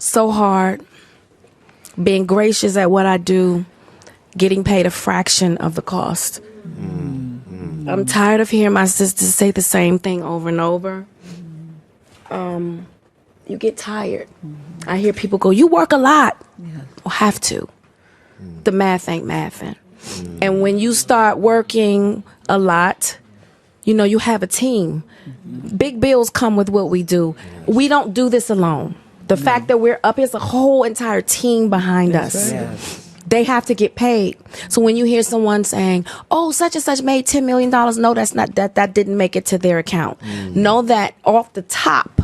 so hard, being gracious at what I do, getting paid a fraction of the cost. I'm tired of hearing my sisters say the same thing over and over. You get tired. I hear people go, you work a lot. Well, have to. The math ain't mathing. And when you start working a lot, you know, you have a team. Big bills come with what we do. We don't do this alone. The fact that we're up, there's a whole entire team behind us. They have to get paid. So when you hear someone saying, oh, such and such made $10 million, no, that's not, that didn't make it to their account. Know that off the top,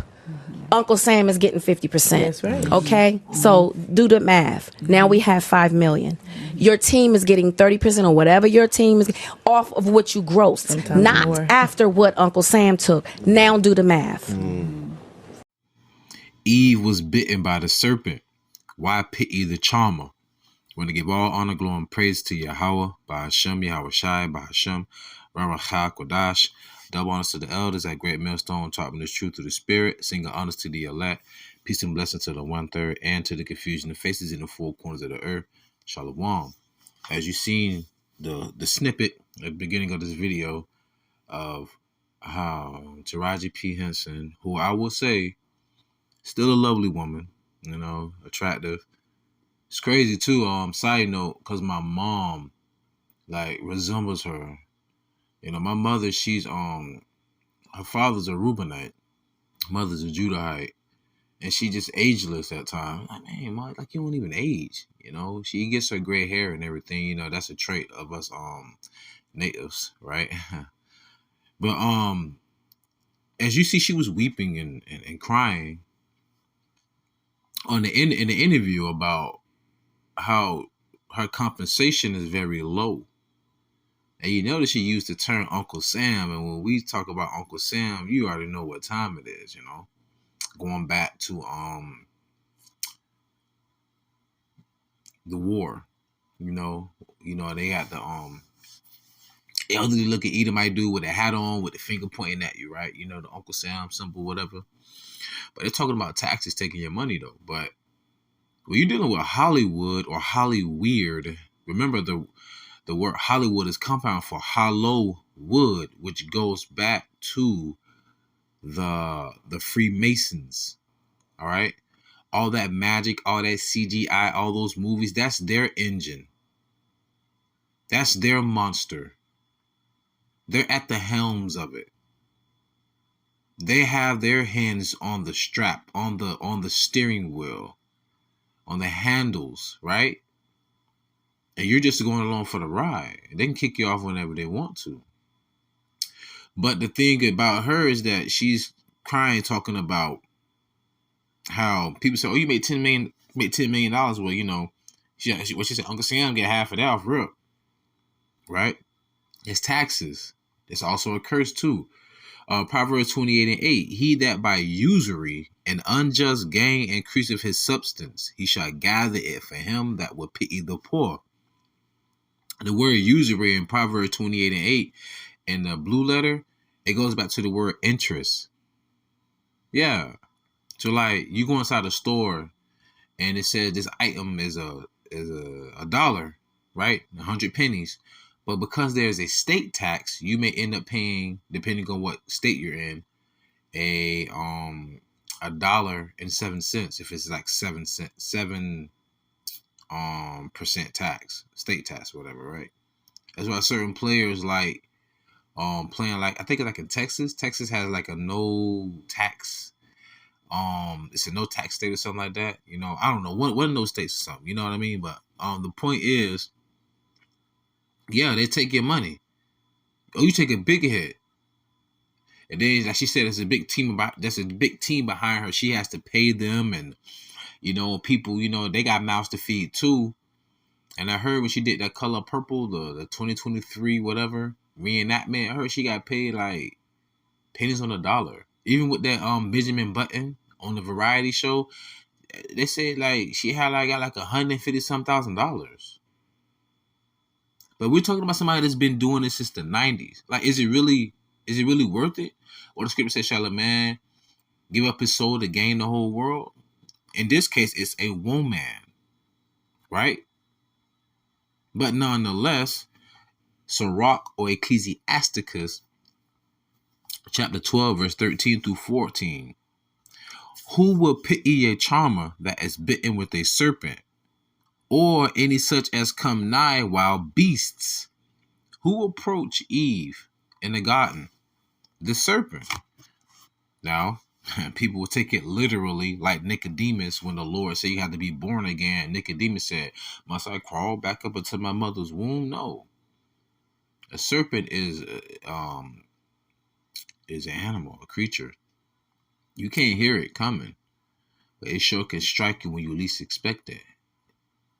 Uncle Sam is getting 50%. That's right. Okay? So do the math. Now we have 5 million. Your team is getting 30% or whatever your team is off of what you grossed. Sometimes not more. after what Uncle Sam took. Now do the math. Eve was bitten by the serpent. Why pity the charmer? Want to give all honor, glory, and praise to Yahawah, by Hashem, YAHAWASHI, by Hashem, RAWACHAA, QADASH. Double honors to the elders at Great Millstone, taught me this truth through the Spirit. Single honors to the elect. Peace and blessing to the 1/3 and to the confusion of faces in the four corners of the earth. Shalom. As you've seen the snippet at the beginning of this video of how Taraji P. Henson, who I will say, still a lovely woman, you know, attractive. It's crazy too. Side note, because my mom like resembles her. You know, my mother, she's her father's a Reubenite, mother's a Judahite, and she just ageless at times. Like, man, Mom, like you don't even age. You know, she gets her gray hair and everything. You know, that's a trait of us natives, right? But as you see, she was weeping and crying on in the interview about how her compensation is very low. And you notice she used the term Uncle Sam. And when we talk about Uncle Sam, you already know what time it is, you know. Going back to the war. You know, they got the elderly looking Edomite dude with a hat on with the finger pointing at you, right? You know, the Uncle Sam symbol, whatever. But they're talking about taxes taking your money though. But when you're dealing with Hollywood or Hollyweird, remember the word Hollywood is compound for hollow wood, which goes back to the Freemasons. All right. All that magic, all that CGI, all those movies, that's their engine. That's their monster. They're at the helms of it. They have their hands on the strap, on the steering wheel, on the handles, right? And you're just going along for the ride. They can kick you off whenever they want to. But the thing about her is that she's crying, talking about how people say, "Oh, you made $10 million. Well, you know, she said, Uncle Sam get half of that off rip, right? It's taxes. It's also a curse too. Proverbs 28:8. He that by usury and unjust gain increaseth his substance, he shall gather it for him that will pity the poor. The word usury in Proverbs 28:8 in the blue letter, it goes back to the word interest. Yeah. So like you go inside a store and it says this item is a dollar, right? 100 pennies. But because there's a state tax, you may end up paying, depending on what state you're in, a $1.07 if it's like 7% tax, state tax, whatever, right? That's why certain players like playing like, I think like in Texas. Texas has like a no tax, it's a no tax state or something like that. You know, I don't know, one of those states or something, you know what I mean? But the point is, yeah, they take your money. Oh, you take a big hit. And then, like she said, there's a big team behind her. She has to pay them, and you know, people, you know, they got mouths to feed too. And I heard when she did that Color Purple, the 2023 whatever reenactment, I heard she got paid like pennies on the dollar. Even with that Benjamin Button on the variety show, they said like she had like got like $150,000. But we're talking about somebody that's been doing this since the 90s. Like, is it really worth it? Or the scripture says, shall a man give up his soul to gain the whole world? In this case, it's a woman, right? But nonetheless, Sirach or Ecclesiasticus, chapter 12, verse 13 through 14. Who will pity a charmer that is bitten with a serpent, or any such as come nigh wild beasts? Who approached Eve in the garden? The serpent. Now, people will take it literally, like Nicodemus, when the Lord said you have to be born again. Nicodemus said, must I crawl back up into my mother's womb? No. A serpent is an animal, a creature. You can't hear it coming, but it sure can strike you when you least expect it.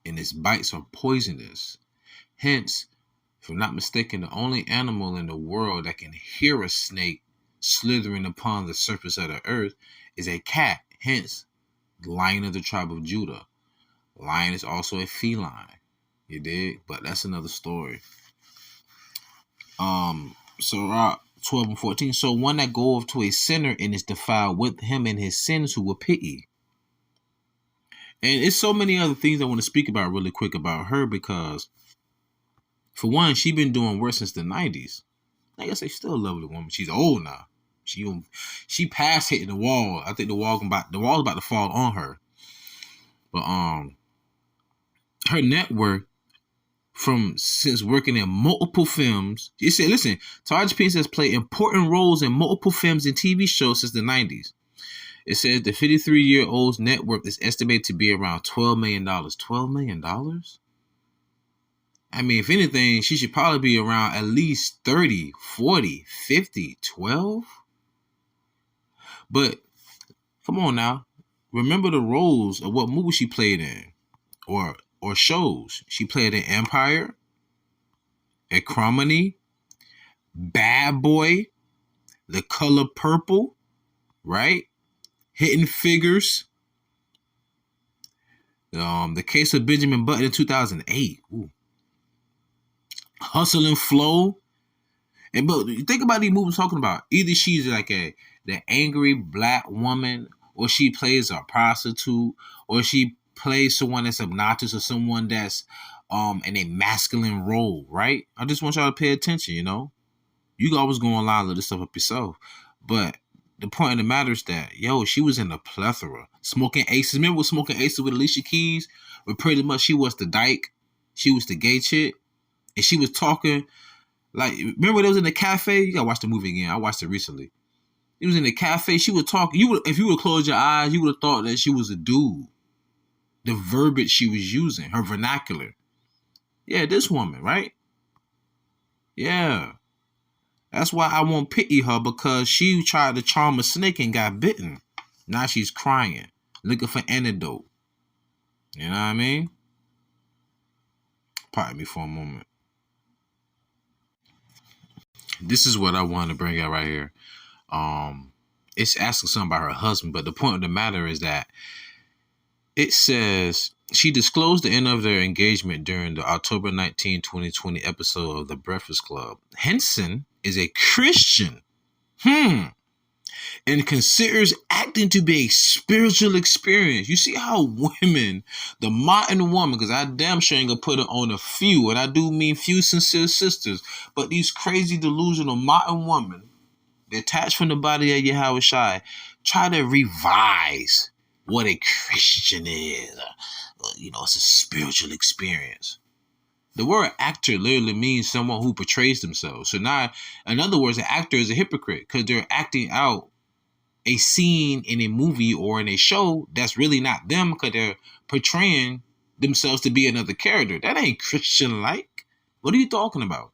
And its bites are poisonous. Hence, if I'm not mistaken, the only animal in the world that can hear a snake slithering upon the surface of the earth is a cat. Hence, the lion of the tribe of Judah. Lion is also a feline. You dig? But that's another story. Sirach 12 and 14. So one that goeth to a sinner and is defiled with him in his sins, who will pity. And it's so many other things I want to speak about really quick about her, because for one, she been doing work since the 90s. I guess she's still a lovely woman. She's old now. She passed hitting the wall. I think the wall's about to fall on her. But her net worth since working in multiple films. She said, listen, Tarja P has played important roles in multiple films and TV shows since the 90s. It says the 53-year-old's net worth is estimated to be around $12 million. $12 million? I mean, if anything, she should probably be around at least 30, 40, 50, 12. But come on now. Remember the roles of what movie she played in or shows. She played in Empire, Acrimony, Bad Boy, The Color Purple, right? Hidden Figures. The Case of Benjamin Button in 2008. Ooh. Hustle and Flow. But think about these movies talking about. Either she's like the angry black woman, or she plays a prostitute, or she plays someone that's obnoxious, or someone that's in a masculine role, right? I just want y'all to pay attention, you know? You can always go online and look this stuff up yourself. But the point of the matter is that, she was in a plethora. Smoking Aces. Remember Smoking Aces with Alicia Keys? Where pretty much she was the dyke. She was the gay chick. And she was talking, like, remember they was in the cafe? You gotta watch the movie again. I watched it recently. It was in the cafe. She would talk. If you would close your eyes, you would have thought that she was a dude. The verbiage she was using, her vernacular. Yeah, this woman, right? Yeah. That's why I won't pity her, because she tried to charm a snake and got bitten. Now she's crying, looking for antidote. You know what I mean? Pardon me for a moment. This is what I want to bring out right here. It's asking something about her husband, but the point of the matter is that it says she disclosed the end of their engagement during the October 19, 2020 episode of The Breakfast Club. Henson is a Christian, and considers acting to be a spiritual experience. You see how women, the modern woman, because I damn sure ain't gonna put it on a few, and I do mean few sincere sisters, but these crazy delusional modern women, detached from the body of YAHAWASHI, try to revise what a Christian is. It's a spiritual experience. The word actor literally means someone who portrays themselves. So now, in other words, an actor is a hypocrite because they're acting out a scene in a movie or in a show that's really not them, because they're portraying themselves to be another character. That ain't Christian-like. What are you talking about?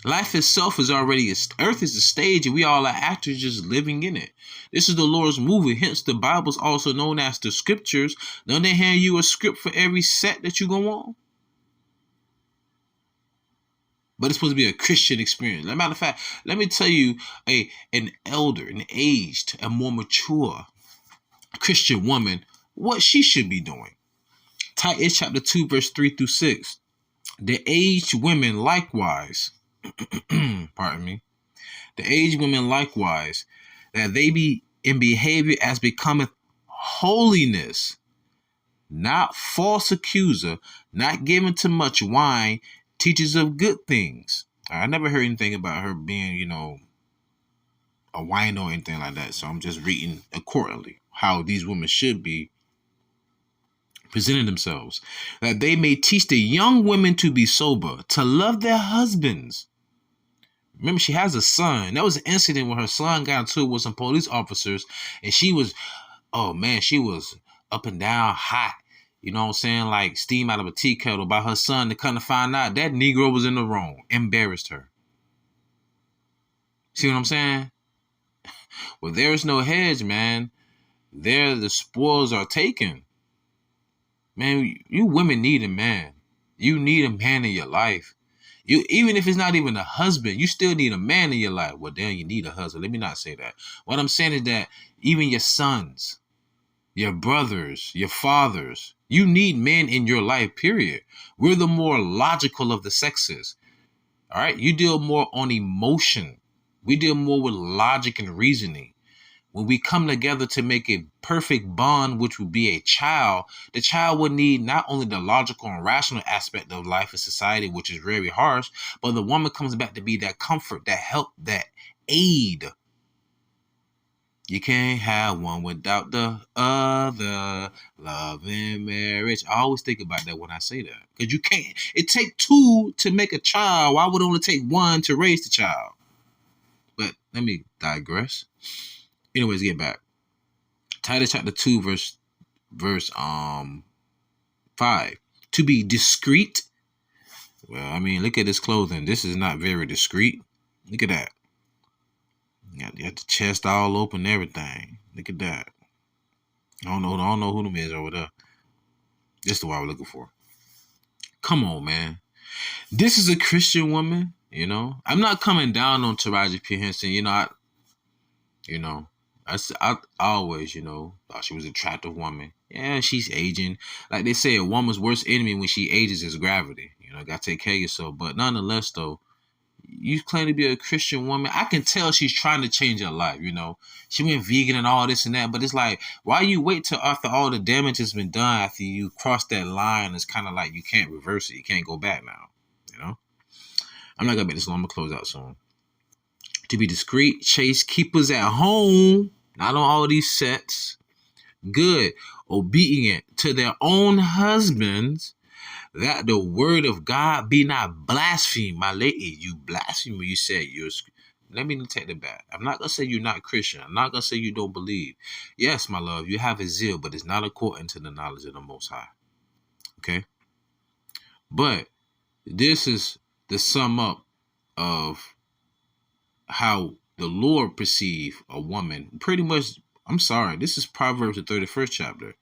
Life itself is already, earth is the stage, and we all are actors just living in it. This is the Lord's movie, hence the Bible is also known as the scriptures. Don't they hand you a script for every set that you go on? But it's supposed to be a Christian experience. As a matter of fact, let me tell you, an elder, an aged, a more mature Christian woman, what she should be doing. Titus chapter 2, verse 3 through 6. The aged women likewise, pardon me, the aged women likewise, that they be in behavior as becometh holiness, not false accuser, not given to much wine, teachers of good things. I never heard anything about her being, a wine or anything like that. So I'm just reading accordingly how these women should be presenting themselves. That they may teach the young women to be sober, to love their husbands. Remember, she has a son. That was an incident where her son got into it with some police officers, and she was, oh man, she was up and down hot. You know what I'm saying? Like steam out of a tea kettle by her son, to come to find out that Negro was in the wrong. Embarrassed her. See what I'm saying? Well, there is no hedge, man. There the spoils are taken. Man, you women need a man. You need a man in your life. Even if it's not even a husband, you still need a man in your life. Well, then you need a husband. Let me not say that. What I'm saying is that even your sons, your brothers, your fathers, you need men in your life, period. We're the more logical of the sexes. All right? You deal more on emotion. We deal more with logic and reasoning. When we come together to make a perfect bond, which would be a child, the child would need not only the logical and rational aspect of life and society, which is very harsh, but the woman comes back to be that comfort, that help, that aid. You can't have one without the other. Love and marriage. I always think about that when I say that. Because you can't. It takes two to make a child. Why would it only take one to raise the child? But let me digress. Anyways, get back. Titus chapter 2, verse 5. To be discreet. Well, I mean, look at this clothing. This is not very discreet. Look at that. You got the chest all open and everything. Look at that. I don't know who them is over there. This is the one I was looking for. Come on, man. This is a Christian woman, I'm not coming down on Taraji P. Henson. I always, thought she was an attractive woman. Yeah, she's aging. Like they say, a woman's worst enemy when she ages is gravity. Got to take care of yourself. But nonetheless, though, you claim to be a Christian woman. I can tell she's trying to change her life, She went vegan and all this and that. But it's like, why you wait till after all the damage has been done, after you cross that line? It's kind of like you can't reverse it. You can't go back now, I'm not going to make this long. I'm going to close out soon. To be discreet, chaste, keepers at home, not on all these sets, good, obedient to their own husbands, that the word of God be not blasphemed. My lady, you blaspheme. You said you're. Let me take it back. I'm not going to say you're not Christian. I'm not going to say you don't believe. Yes, my love, you have a zeal, but it's not according to the knowledge of the Most High. Okay? But this is the sum up of how the Lord perceive a woman. Pretty much, I'm sorry, this is Proverbs, the 31st chapter.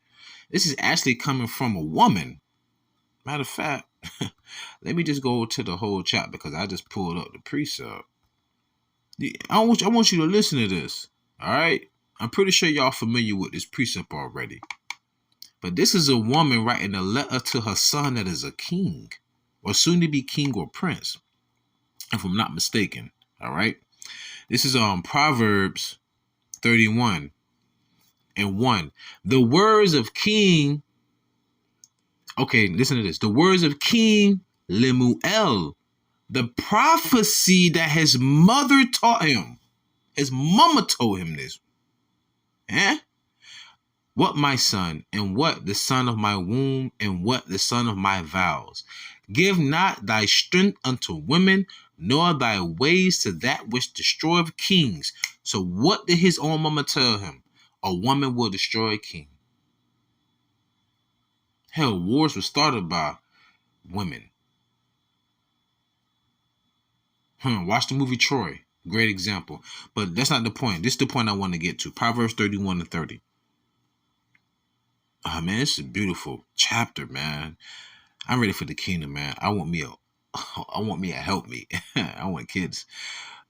This is actually coming from a woman. Matter of fact, let me just go to the whole chapter because I just pulled up the precept. I want you to listen to this. All right? I'm pretty sure y'all familiar with this precept already. But this is a woman writing a letter to her son that is a king, or soon to be king or prince, if I'm not mistaken. All right? This is Proverbs 31 and 1. The words of King. Okay, listen to this. The words of King Lemuel, the prophecy that his mother taught him. His mama told him this. What, my son, and what the son of my womb, and what the son of my vows? Give not thy strength unto women, nor thy ways to that which destroyeth kings. So what did his own mama tell him? A woman will destroy a king. Hell, wars were started by women. Watch the movie Troy. Great example. But that's not the point. This is the point I want to get to. Proverbs 31 and 30. Oh, man, this is a beautiful chapter, man. I'm ready for the kingdom, man. I want me a help me. I want kids.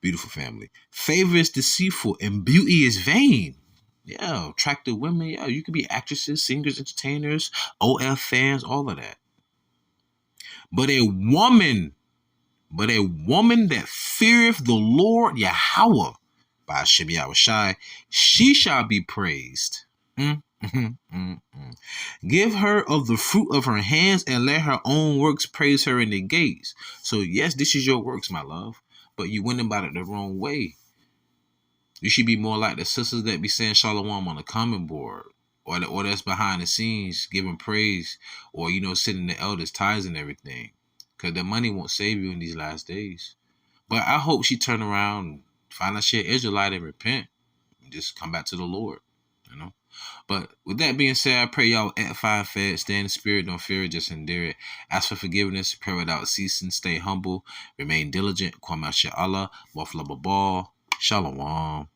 Beautiful family. Favor is deceitful and beauty is vain. Yeah, attractive women. Yeah, you could be actresses, singers, entertainers, OF fans, all of that. But a woman that feareth the Lord, YAHAWAH, by Hashem YAHAWASHI, she shall be praised. Give her of the fruit of her hands, and let her own works praise her in the gates. So yes, this is your works, my love, but you went about it the wrong way. You should be more like the sisters that be saying shalom on the comment board, or that's behind the scenes giving praise, or sitting the elders' tithes and everything, because the money won't save you in these last days. But I hope she turn around and find out she an Israelite and repent, and just come back to the Lord, But with that being said, I pray y'all edify and fed, stay in the spirit, don't fear it, just endure it. Ask for forgiveness, pray without ceasing, stay humble, remain diligent, kwam Allah, shalom.